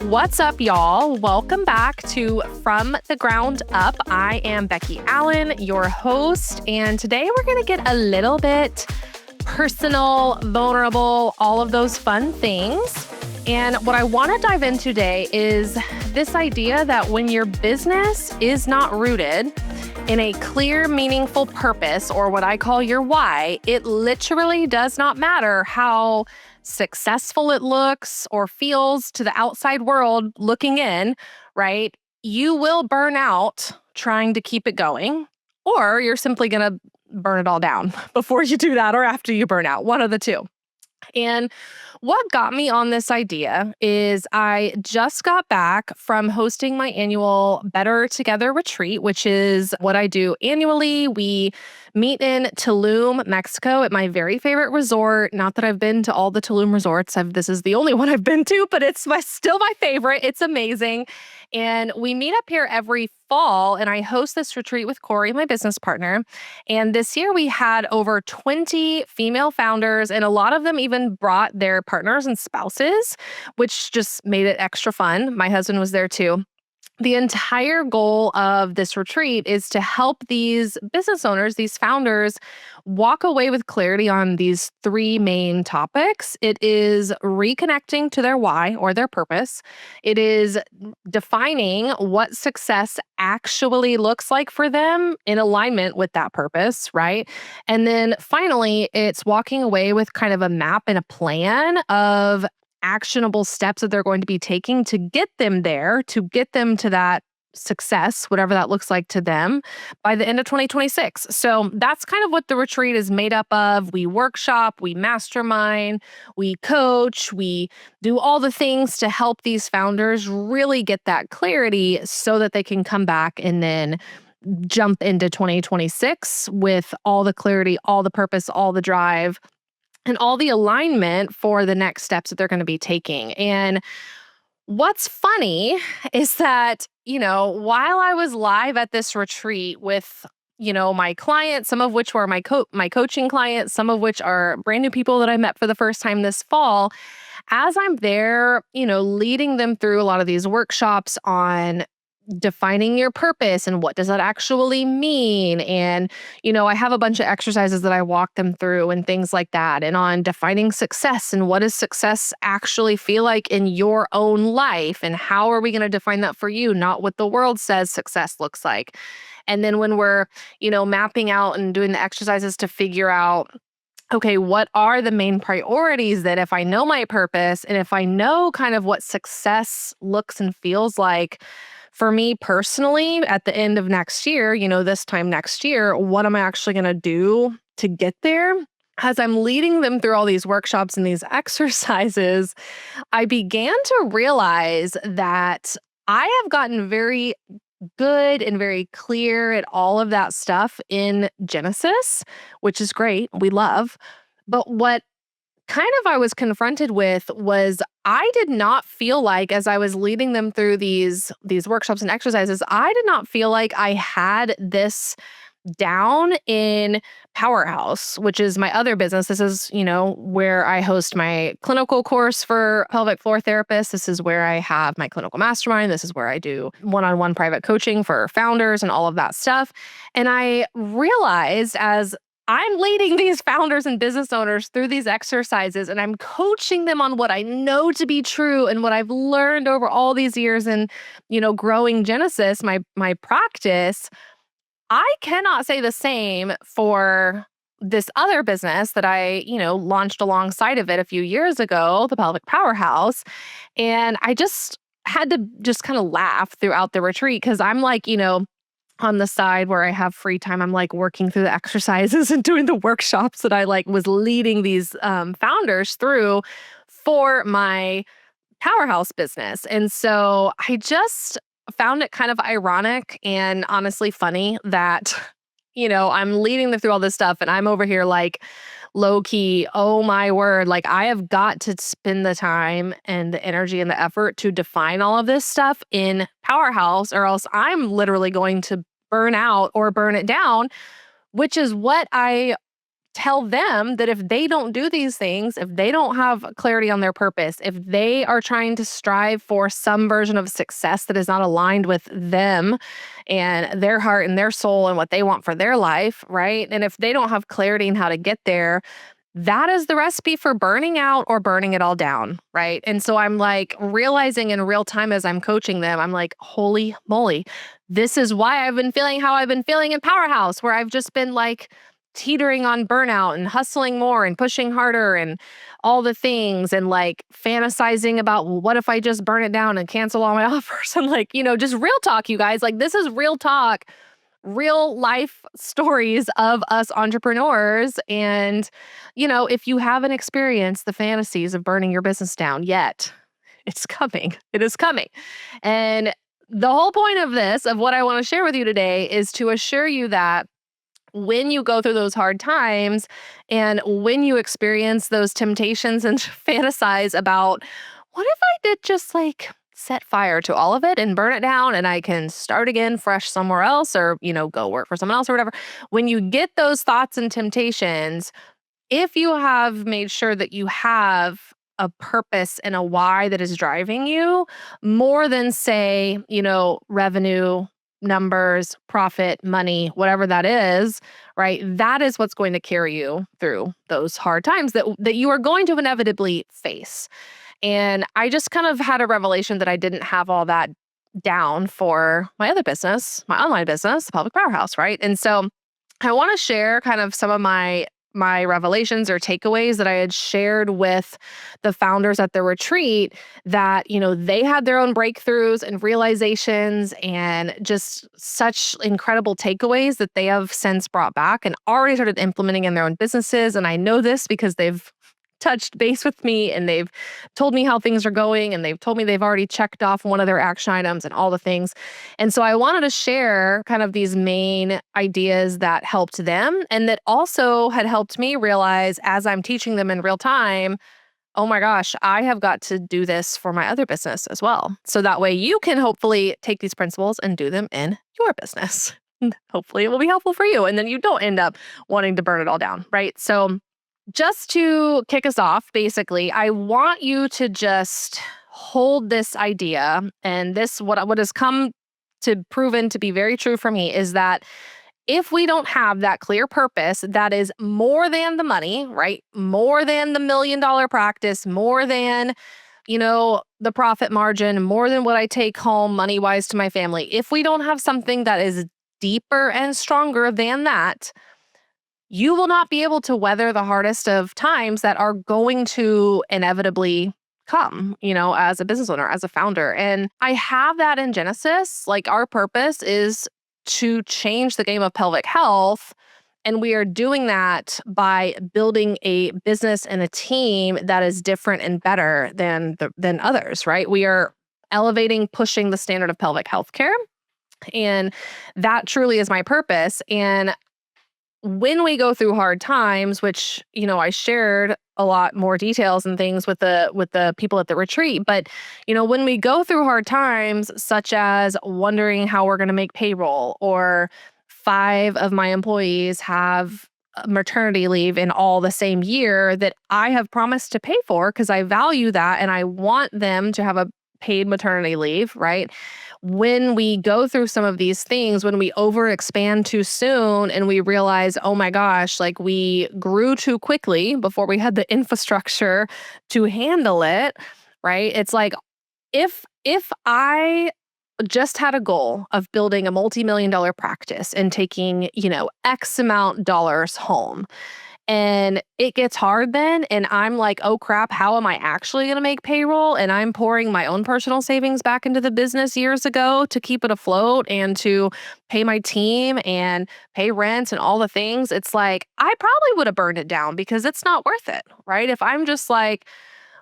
What's up, y'all? Welcome back to From the Ground Up. I am Becky Allen, your host, and today we're going to get a little bit personal, vulnerable, all of those fun things. And what I want to dive into today is this idea that when your business is not rooted in a clear, meaningful purpose, or what I call your why, it literally does not matter how successful it looks or feels to the outside world looking in, right? You will burn out trying to keep it going, or you're simply going to burn it all down before you do that or after you burn out, one of the two. And what got me on this idea is I just got back from hosting my annual Better Together retreat, which is what I do annually. We meet in Tulum, Mexico at my very favorite resort. Not that I've been to all the Tulum resorts. This is the only one I've been to, but it's still my favorite. It's amazing. And we meet up here every fall, and I host this retreat with Corey, my business partner. And this year we had over 20 female founders, and a lot of them even brought their partners and spouses, which just made it extra fun. My husband was there too. The entire goal of this retreat is to help these business owners, these founders, walk away with clarity on these three main topics. It is reconnecting to their why or their purpose. It is defining what success actually looks like for them in alignment with that purpose, right? And then finally, it's walking away with kind of a map and a plan of actionable steps that they're going to be taking to get them there, to get them to that success, whatever that looks like to them, by the end of 2026. So that's kind of what the retreat is made up of. We workshop, we mastermind, we coach, we do all the things to help these founders really get that clarity so that they can come back and then jump into 2026 with all the clarity, all the purpose, all the drive, and all the alignment for the next steps that they're going to be taking. And what's funny is that, while I was live at this retreat with, my clients, some of which were my coaching clients, some of which are brand new people that I met for the first time this fall, as I'm there, leading them through a lot of these workshops on defining your purpose and what does that actually mean. And, I have a bunch of exercises that I walk them through and things like that. And on defining success and what does success actually feel like in your own life and how are we going to define that for you, not what the world says success looks like. And then when we're, mapping out and doing the exercises to figure out, okay, what are the main priorities that if I know my purpose and if I know kind of what success looks and feels like, for me personally, at the end of next year, this time next year, what am I actually going to do to get there? As I'm leading them through all these workshops and these exercises, I began to realize that I have gotten very good and very clear at all of that stuff in Genesis, which is great. We love. But what kind of I was confronted with was I did not feel like, as I was leading them through these workshops and exercises, I did not feel like I had this down in Powerhouse, which is my other business. This is, where I host my clinical course for pelvic floor therapists. This is where I have my clinical mastermind. This is where I do one-on-one private coaching for founders and all of that stuff. And I realized as I'm leading these founders and business owners through these exercises and I'm coaching them on what I know to be true and what I've learned over all these years in, growing Genesis, my practice. I cannot say the same for this other business that I, launched alongside of it a few years ago, the Pelvic Powerhouse. And I just had to just kind of laugh throughout the retreat because I'm like, on the side where I have free time, I'm like working through the exercises and doing the workshops that I was leading these founders through for my Powerhouse business. And so I just found it kind of ironic and honestly funny that, I'm leading them through all this stuff and I'm over here low key, oh my word, I have got to spend the time and the energy and the effort to define all of this stuff in Powerhouse or else I'm literally going to burn out or burn it down, which is what I tell them that if they don't do these things, if they don't have clarity on their purpose, if they are trying to strive for some version of success that is not aligned with them and their heart and their soul and what they want for their life, right? And if they don't have clarity in how to get there, that is the recipe for burning out or burning it all down, right? And so I'm like realizing in real time as I'm coaching them, I'm like, holy moly, this is why I've been feeling how I've been feeling in Powerhouse, where I've just been like teetering on burnout and hustling more and pushing harder and all the things and like fantasizing about, well, what if I just burn it down and cancel all my offers? And like, just real talk, you guys, like this is real talk, real life stories of us entrepreneurs. And, if you haven't experienced the fantasies of burning your business down yet, it's coming. It is coming. And the whole point of this, of what I want to share with you today, is to assure you that when you go through those hard times and when you experience those temptations and fantasize about, what if I did just like set fire to all of it and burn it down and I can start again fresh somewhere else or, go work for someone else or whatever. When you get those thoughts and temptations, if you have made sure that you have a purpose and a why that is driving you more than say, revenue, numbers, profit, money, whatever that is, right? That is what's going to carry you through those hard times that you are going to inevitably face. And I just kind of had a revelation that I didn't have all that down for my other business, my online business, Pelvic Powerhouse, right? And so I want to share kind of some of my revelations or takeaways that I had shared with the founders at the retreat that, they had their own breakthroughs and realizations and just such incredible takeaways that they have since brought back and already started implementing in their own businesses. And I know this because they've touched base with me and they've told me how things are going and they've told me they've already checked off one of their action items and all the things. And so I wanted to share kind of these main ideas that helped them and that also had helped me realize as I'm teaching them in real time, oh my gosh, I have got to do this for my other business as well. So that way you can hopefully take these principles and do them in your business. Hopefully it will be helpful for you. And then you don't end up wanting to burn it all down, right? So just to kick us off, basically, I want you to just hold this idea, and this what has come to proven to be very true for me is that if we don't have that clear purpose that is more than the money, right? More than the $1 million practice, more than, the profit margin, more than what I take home money-wise to my family. If we don't have something that is deeper and stronger than that, you will not be able to weather the hardest of times that are going to inevitably come, as a business owner, as a founder. And I have that in Genesis. Like our purpose is to change the game of pelvic health. And we are doing that by building a business and a team that is different and better than others, right? We are elevating, pushing the standard of pelvic health care. And that truly is my purpose. And when we go through hard times, which, I shared a lot more details and things with the people at the retreat, but, when we go through hard times, such as wondering how we're going to make payroll, or 5 of my employees have maternity leave in all the same year that I have promised to pay for because I value that and I want them to have a paid maternity leave, right? When we go through some of these things, when we overexpand too soon and we realize, oh my gosh, like we grew too quickly before we had the infrastructure to handle it, right? It's like if I just had a goal of building a multi-million-dollar practice and taking, X amount dollars home, and it gets hard then, and I'm like, oh crap, how am I actually going to make payroll? And I'm pouring my own personal savings back into the business years ago to keep it afloat and to pay my team and pay rent and all the things. It's like, I probably would have burned it down because it's not worth it, right? If I'm just like,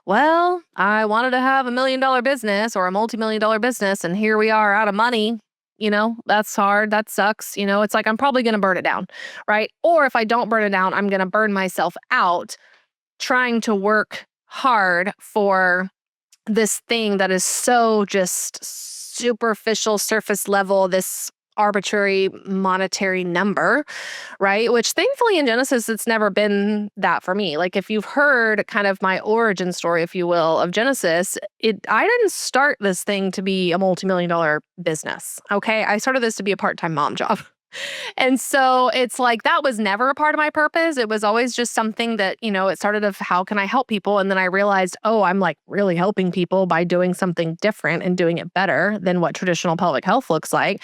well, I wanted to have $1 million business or a multi-million-dollar business, and here we are out of money. That's hard. That sucks. It's like I'm probably going to burn it down, right? Or if I don't burn it down, I'm going to burn myself out trying to work hard for this thing that is so just superficial, surface level, this arbitrary monetary number, right? Which thankfully in Genesis, it's never been that for me. Like if you've heard kind of my origin story, if you will, of Genesis, I didn't start this thing to be a multi-million-dollar business. Okay. I started this to be a part-time mom job. And so it's like that was never a part of my purpose. It was always just something that, it started of how can I help people? And then I realized, oh, I'm like really helping people by doing something different and doing it better than what traditional pelvic health looks like.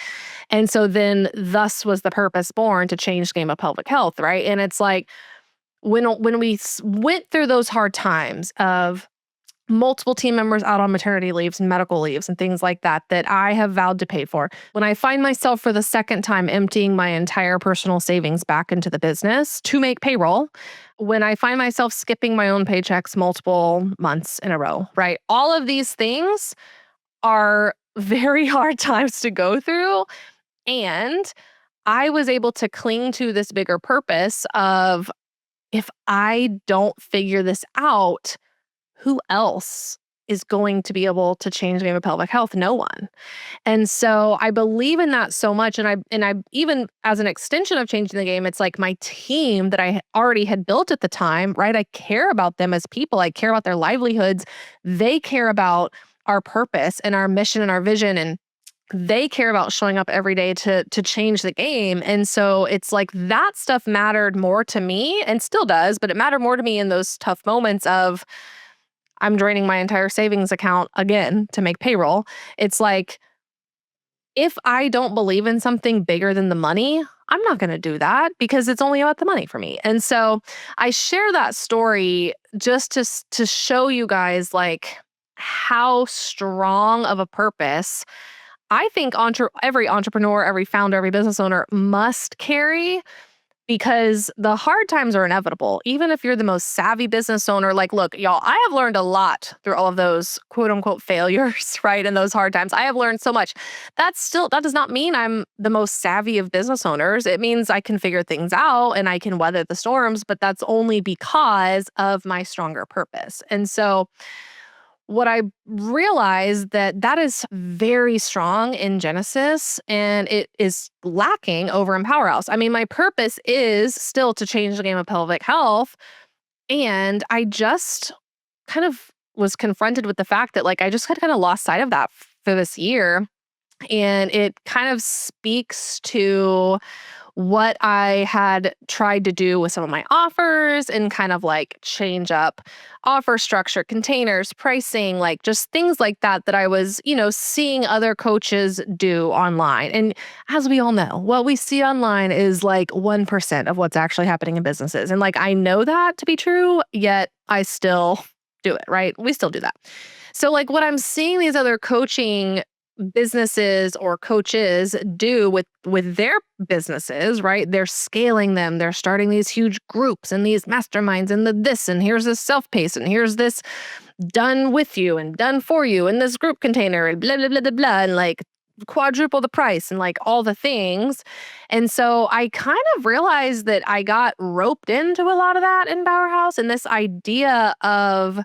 And so then thus was the purpose born to change the game of pelvic health, right? And it's like when we went through those hard times of multiple team members out on maternity leaves and medical leaves and things like that I have vowed to pay for. When I find myself for the second time emptying my entire personal savings back into the business to make payroll, when I find myself skipping my own paychecks multiple months in a row, right? All of these things are very hard times to go through. And I was able to cling to this bigger purpose of if I don't figure this out, who else is going to be able to change the game of pelvic health? No one. And so I believe in that so much. And I even as an extension of changing the game, it's like my team that I already had built at the time, right? I care about them as people. I care about their livelihoods. They care about our purpose and our mission and our vision. And they care about showing up every day to change the game. And so it's like that stuff mattered more to me and still does, but it mattered more to me in those tough moments of I'm draining my entire savings account again to make payroll. It's like, if I don't believe in something bigger than the money, I'm not going to do that because it's only about the money for me. And so I share that story just to show you guys like how strong of a purpose I think every entrepreneur, every founder, every business owner must carry, because the hard times are inevitable. Even if you're the most savvy business owner, like, look, y'all, I have learned a lot through all of those quote unquote failures, right? And those hard times. I have learned so much. That does not mean I'm the most savvy of business owners. It means I can figure things out and I can weather the storms, but that's only because of my stronger purpose. And so what I realized that is very strong in Genesis and it is lacking over in Powerhouse. I mean, my purpose is still to change the game of pelvic health. And I just kind of was confronted with the fact that like I just had kind of lost sight of that for this year. And it kind of speaks to what I had tried to do with some of my offers and kind of like change up offer structure, containers, pricing, like just things like that I was, seeing other coaches do online. And as we all know, what we see online is like 1% of what's actually happening in businesses. And like I know that to be true, yet I still do it, right? We still do that. So like what I'm seeing these other coaching businesses or coaches do with their businesses, right? They're scaling them. They're starting these huge groups and these masterminds and this, and here's this self-paced and here's this done with you and done for you in this group container and blah, blah, blah, blah, blah, and like quadruple the price and like all the things. And so I kind of realized that I got roped into a lot of that in Powerhouse and this idea of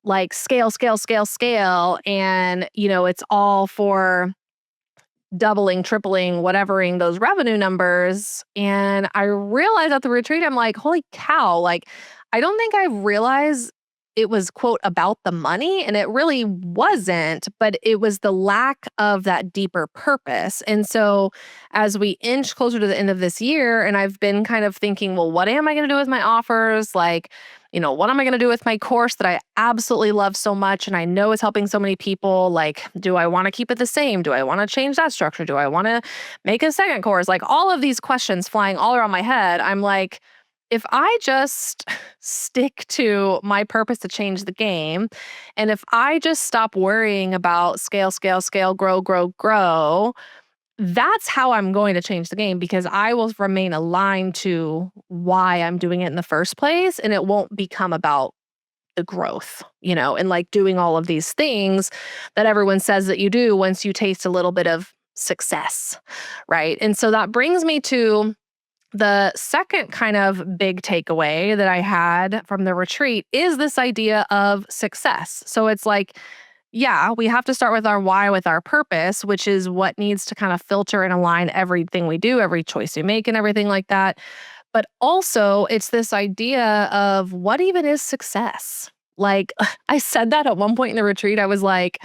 like scale, scale, scale, scale. And, it's all for doubling, tripling, whatevering those revenue numbers. And I realized at the retreat, I'm like, holy cow, like, I don't think I realized it was, quote, about the money. And it really wasn't, but it was the lack of that deeper purpose. And so as we inch closer to the end of this year, and I've been kind of thinking, well, what am I going to do with my offers? Like, what am I going to do with my course that I absolutely love so much and I know is helping so many people? Like, do I want to keep it the same? Do I want to change that structure? Do I want to make a second course? Like all of these questions flying all around my head. I'm like, if I just stick to my purpose to change the game, and if I just stop worrying about scale, scale, scale, grow, grow, grow, that's how I'm going to change the game because I will remain aligned to why I'm doing it in the first place. And it won't become about the growth, and like doing all of these things that everyone says that you do once you taste a little bit of success, right? And so that brings me to the second kind of big takeaway that I had from the retreat is this idea of success. So it's like, yeah, we have to start with our why, with our purpose, which is what needs to kind of filter and align everything we do, every choice we make, and everything like that. But also, it's this idea of what even is success? Like, I said that at one point in the retreat. I was like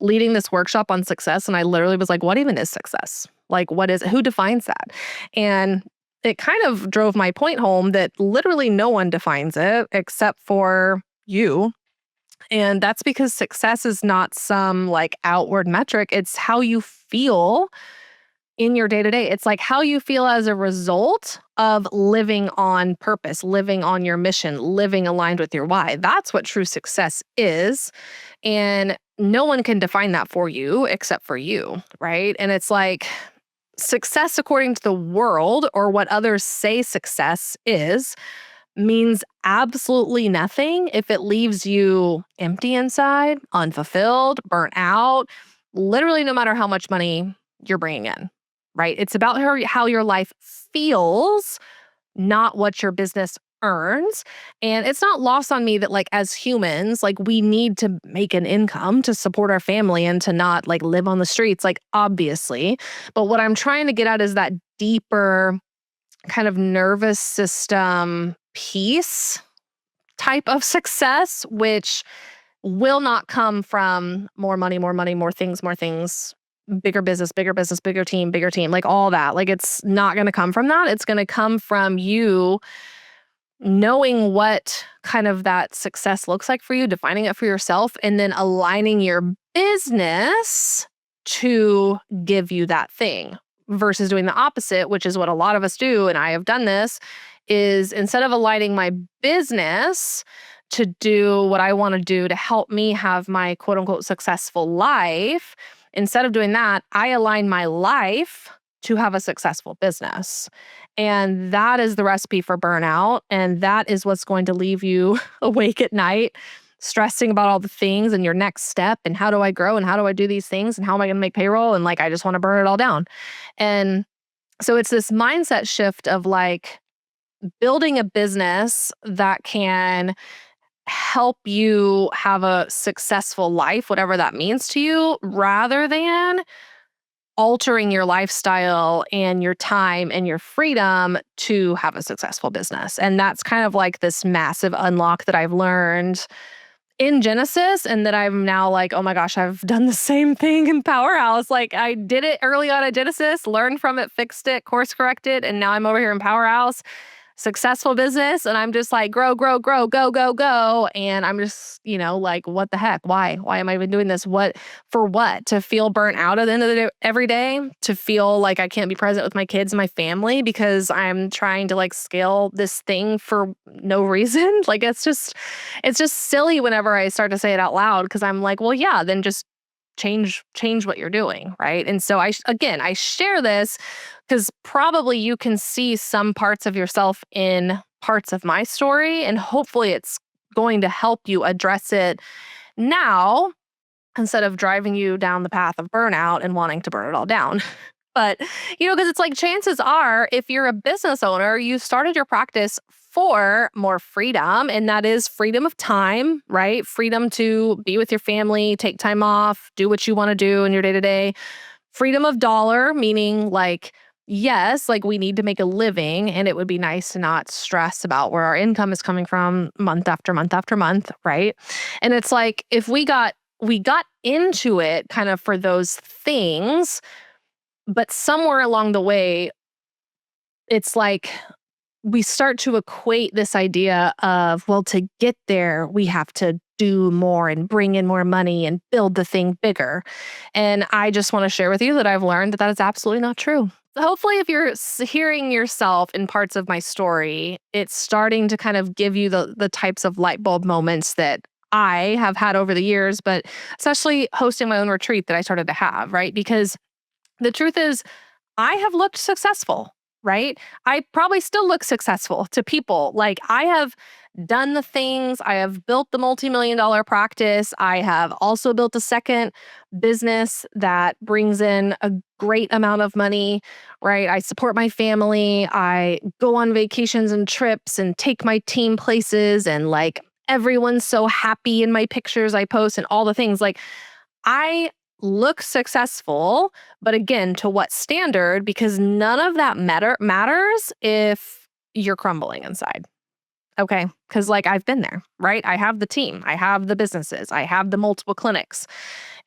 leading this workshop on success, and I literally was like, what even is success? Like, who defines that? And it kind of drove my point home that literally no one defines it except for you. And that's because success is not some like outward metric. It's how you feel in your day to day. It's like how you feel as a result of living on purpose, living on your mission, living aligned with your why. That's what true success is. And no one can define that for you except for you, right? And it's like success according to the world or what others say success is means absolutely nothing if it leaves you empty inside, unfulfilled, burnt out, literally no matter how much money you're bringing in, right? It's about how your life feels, not what your business earns. And it's not lost on me that like as humans, like we need to make an income to support our family and to not like live on the streets, like obviously. But what I'm trying to get at is that deeper kind of nervous system peace type of success, which will not come from more money, more things, bigger business, bigger team, like all that. Like it's not going to come from that. It's going to come from you knowing what kind of that success looks like for you, defining it for yourself, and then aligning your business to give you that thing versus doing the opposite, which is what a lot of us do. And I have done this is instead of aligning my business to do what I want to do to help me have my quote unquote successful life, instead of doing that, I align my life to have a successful business. And that is the recipe for burnout. And that is what's going to leave you awake at night, stressing about all the things and your next step and how do I grow and how do I do these things and how am I going to make payroll? And like, I just want to burn it all down. And so it's this mindset shift of like building a business that can help you have a successful life, whatever that means to you, rather than altering your lifestyle and your time and your freedom to have a successful business. And that's kind of like this massive unlock that I've learned in Genesis and that I'm now like, oh my gosh, I've done the same thing in Powerhouse. Like I did it early on at Genesis, learned from it, fixed it, course corrected, and now I'm over here in Powerhouse. Successful business. And I'm just like, grow, go, go, go. And I'm just, like, what the heck? Why? Why am I even doing this? For what? To feel burnt out at the end of the day, every day? To feel like I can't be present with my kids and my family because I'm trying to like scale this thing for no reason? Like, it's just silly whenever I start to say it out loud because I'm like, well, yeah, then just change what you're doing, right? And so I share this because probably you can see some parts of yourself in parts of my story, and hopefully it's going to help you address it now instead of driving you down the path of burnout and wanting to burn it all down. But, because it's like chances are, if you're a business owner, you started your practice for more freedom, and that is freedom of time, right? Freedom to be with your family, take time off, do what you want to do in your day to day. Freedom of dollar, meaning like, yes, like we need to make a living, and it would be nice to not stress about where our income is coming from month after month after month, right? And it's like if we got into it kind of for those things, but somewhere along the way, it's like we start to equate this idea of, well, to get there, we have to do more and bring in more money and build the thing bigger. And I just want to share with you that I've learned that is absolutely not true. So hopefully, if you're hearing yourself in parts of my story, it's starting to kind of give you the types of light bulb moments that I have had over the years, but especially hosting my own retreat that I started to have, right? Because the truth is, I have looked successful, right? I probably still look successful to people. Like I have done the things, I have built the multi-million-dollar practice. I have also built a second business that brings in a great amount of money, right? I support my family. I go on vacations and trips and take my team places and like everyone's so happy in my pictures I post and all the things. Like I look successful, but again, to what standard? Because none of that matters if you're crumbling inside. Okay. Cause like I've been there, right? I have the team, I have the businesses, I have the multiple clinics.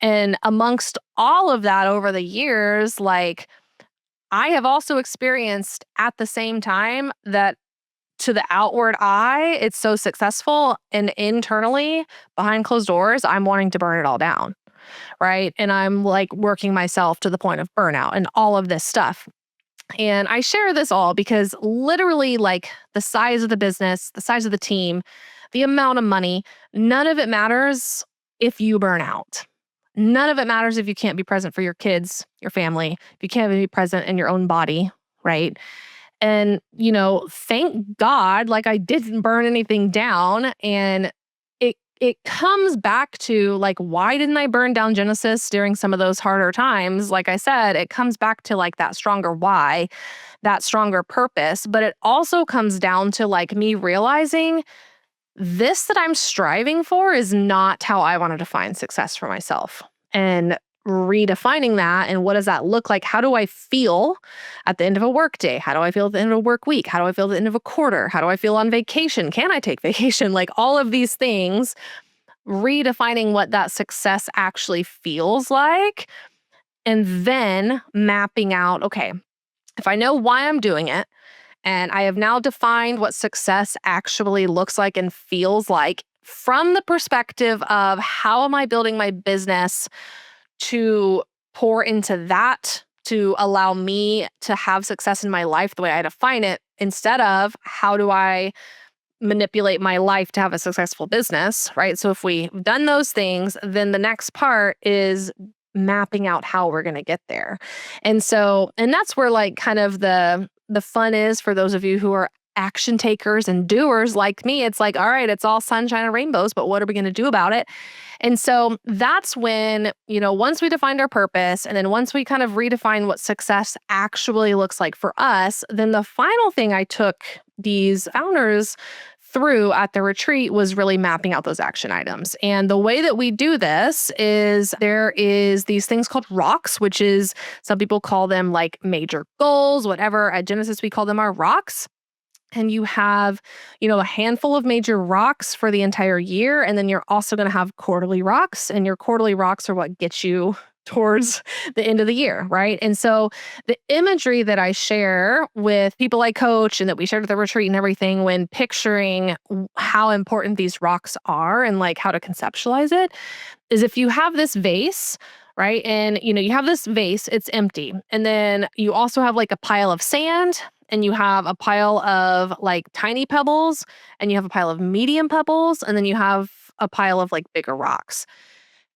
And amongst all of that over the years, like I have also experienced at the same time that to the outward eye, it's so successful. And internally, behind closed doors, I'm wanting to burn it all down. Right. And I'm like working myself to the point of burnout and all of this stuff. And I share this all because literally, like the size of the business, the size of the team, the amount of money, none of it matters if you burn out. None of it matters if you can't be present for your kids, your family, if you can't be present in your own body, right? And, thank God, like I didn't burn anything down. And it comes back to like, why didn't I burn down Genesis during some of those harder times? Like I said, it comes back to like that stronger why, that stronger purpose. But it also comes down to like me realizing this that I'm striving for is not how I want to define success for myself. And redefining that and what does that look like? How do I feel at the end of a work day? How do I feel at the end of a work week? How do I feel at the end of a quarter? How do I feel on vacation? Can I take vacation? Like all of these things, redefining what that success actually feels like, and then mapping out, okay, if I know why I'm doing it, and I have now defined what success actually looks like and feels like from the perspective of how am I building my business to pour into that to allow me to have success in my life the way I define it, instead of how do I manipulate my life to have a successful business, right? So if we've done those things, then the next part is mapping out how we're going to get there. And that's where like kind of the fun is for those of you who are action takers and doers like me. It's like, all right, it's all sunshine and rainbows, but what are we going to do about it? And so that's when, once we defined our purpose and then once we kind of redefine what success actually looks like for us, then the final thing I took these founders through at the retreat was really mapping out those action items. And the way that we do this is there is these things called rocks, which is some people call them like major goals, whatever. At Genesis, we call them our rocks. And you have, a handful of major rocks for the entire year. And then you're also going to have quarterly rocks. And your quarterly rocks are what gets you towards the end of the year, right? And so the imagery that I share with people I coach and that we shared at the retreat and everything when picturing how important these rocks are and like how to conceptualize it is if you have this vase, right? And you have this vase, it's empty. And then you also have like a pile of sand and you have a pile of like tiny pebbles and you have a pile of medium pebbles and then you have a pile of like bigger rocks.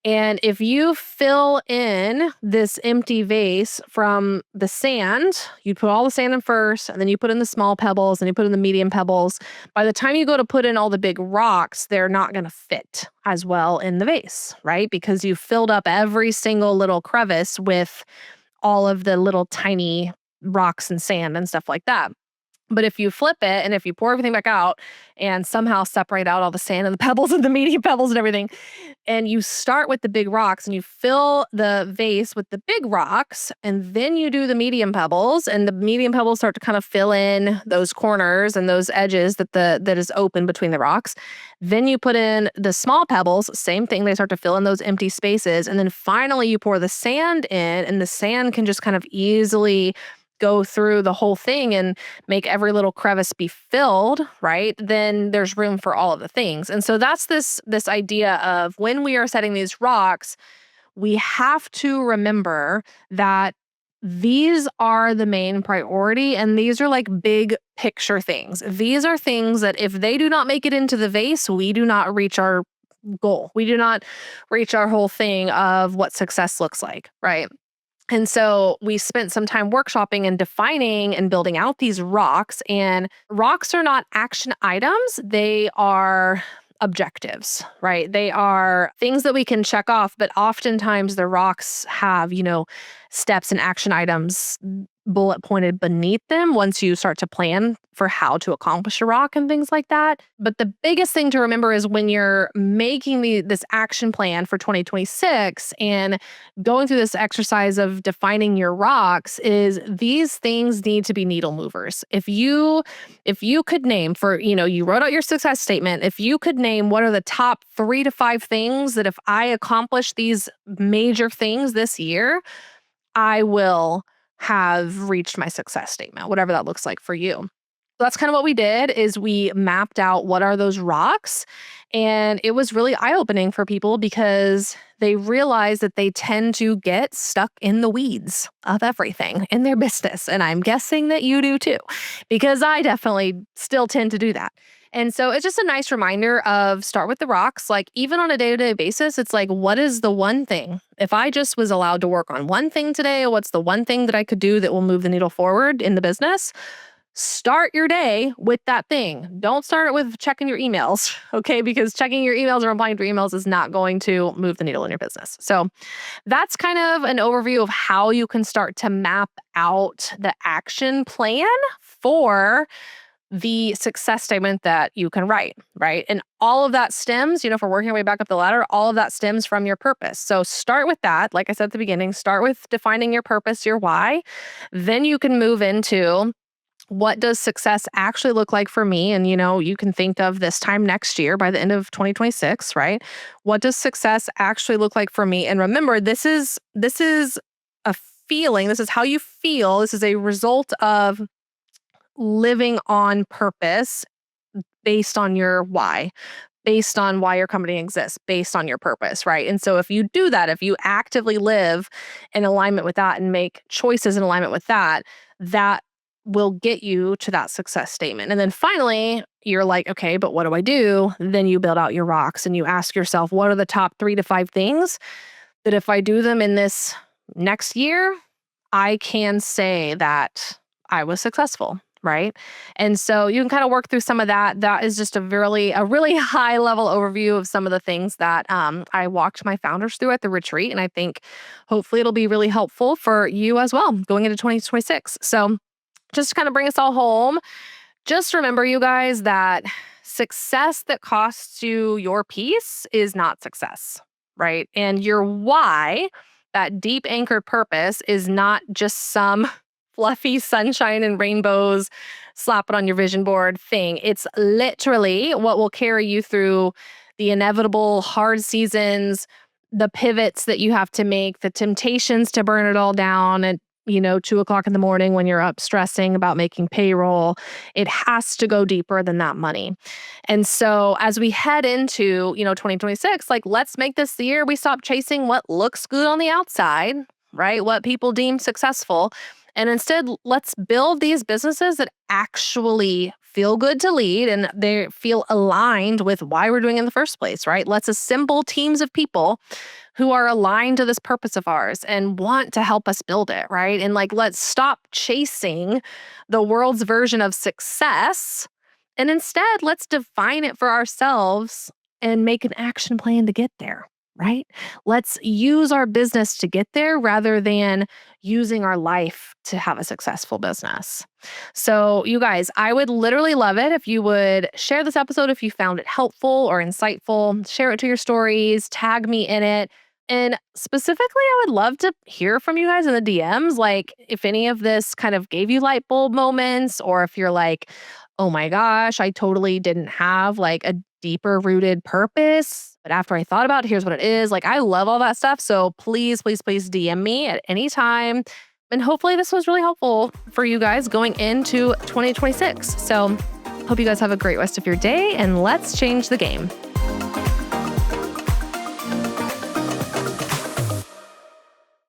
And if you fill in this empty vase from the sand, you put all the sand in first, and then you put in the small pebbles, and you put in the medium pebbles. By the time you go to put in all the big rocks, they're not going to fit as well in the vase, right? Because you filled up every single little crevice with all of the little tiny rocks and sand and stuff like that. But if you flip it and if you pour everything back out and somehow separate out all the sand and the pebbles and the medium pebbles and everything, and you start with the big rocks and you fill the vase with the big rocks, and then you do the medium pebbles, and the medium pebbles start to kind of fill in those corners and those edges that is open between the rocks. Then you put in the small pebbles, same thing, they start to fill in those empty spaces. And then finally you pour the sand in, and the sand can just kind of easily go through the whole thing and make every little crevice be filled, right? Then there's room for all of the things. And so that's this idea of when we are setting these rocks, we have to remember that these are the main priority and these are like big picture things. These are things that if they do not make it into the vase, we do not reach our goal. We do not reach our whole thing of what success looks like, right? And so we spent some time workshopping and defining and building out these rocks. And rocks are not action items. They are objectives, right? They are things that we can check off, but oftentimes the rocks have, steps and action items bullet pointed beneath them once you start to plan for how to accomplish a rock and things like that. But the biggest thing to remember is when you're making this action plan for 2026 and going through this exercise of defining your rocks, is these things need to be needle movers. If you could name you wrote out your success statement, if you could name what are the top 3 to 5 things that if I accomplish these major things this year, I will have reached my success statement, whatever that looks like for you. So that's kind of what we did, is we mapped out what are those rocks. And it was really eye-opening for people because they realized that they tend to get stuck in the weeds of everything in their business. And I'm guessing that you do too, because I definitely still tend to do that. And so it's just a nice reminder of start with the rocks. Like even on a day-to-day basis, it's like, what is the one thing? If I just was allowed to work on one thing today, what's the one thing that I could do that will move the needle forward in the business? Start your day with that thing. Don't start it with checking your emails, okay? Because checking your emails or replying to emails is not going to move the needle in your business. So that's kind of an overview of how you can start to map out the action plan for the success statement that you can write, right? And all of that stems, if we're working our way back up the ladder, all of that stems from your purpose. So start with that. Like I said at the beginning, start with defining your purpose, your why. Then you can move into what does success actually look like for me? And, you can think of this time next year by the end of 2026, right? What does success actually look like for me? And remember, this is a feeling. This is how you feel. This is a result of living on purpose based on your why, based on why your company exists, based on your purpose, right? And so if you do that, if you actively live in alignment with that and make choices in alignment with that, that will get you to that success statement. And then finally, you're like, okay, but what do I do? Then you build out your rocks and you ask yourself, what are the top 3 to 5 things that if I do them in this next year, I can say that I was successful, right? And so you can kind of work through some of that. That is just a really high level overview of some of the things that I walked my founders through at the retreat. And I think hopefully it'll be really helpful for you as well going into 2026. So just to kind of bring us all home, just remember, you guys, that success that costs you your peace is not success, right? And your why, that deep anchored purpose, is not just some fluffy sunshine and rainbows, slap it on your vision board thing. It's literally what will carry you through the inevitable hard seasons, the pivots that you have to make, the temptations to burn it all down at 2:00 in the morning when you're up stressing about making payroll. It has to go deeper than that money. And so as we head into 2026, like, let's make this the year we stop chasing what looks good on the outside, right? What people deem successful. And instead, let's build these businesses that actually feel good to lead and they feel aligned with why we're doing it in the first place, right? Let's assemble teams of people who are aligned to this purpose of ours and want to help us build it, right? And let's stop chasing the world's version of success. And instead, let's define it for ourselves and make an action plan to get there, right? Let's use our business to get there rather than using our life to have a successful business. So you guys, I would literally love it if you would share this episode if you found it helpful or insightful. Share it to your stories, tag me in it. And specifically, I would love to hear from you guys in the DMs, like if any of this kind of gave you light bulb moments, or if you're like, oh my gosh, I totally didn't have a deeper rooted purpose. But after I thought about it, here's what it is. I love all that stuff. So please, please, please DM me at any time. And hopefully this was really helpful for you guys going into 2026. So hope you guys have a great rest of your day and let's change the game.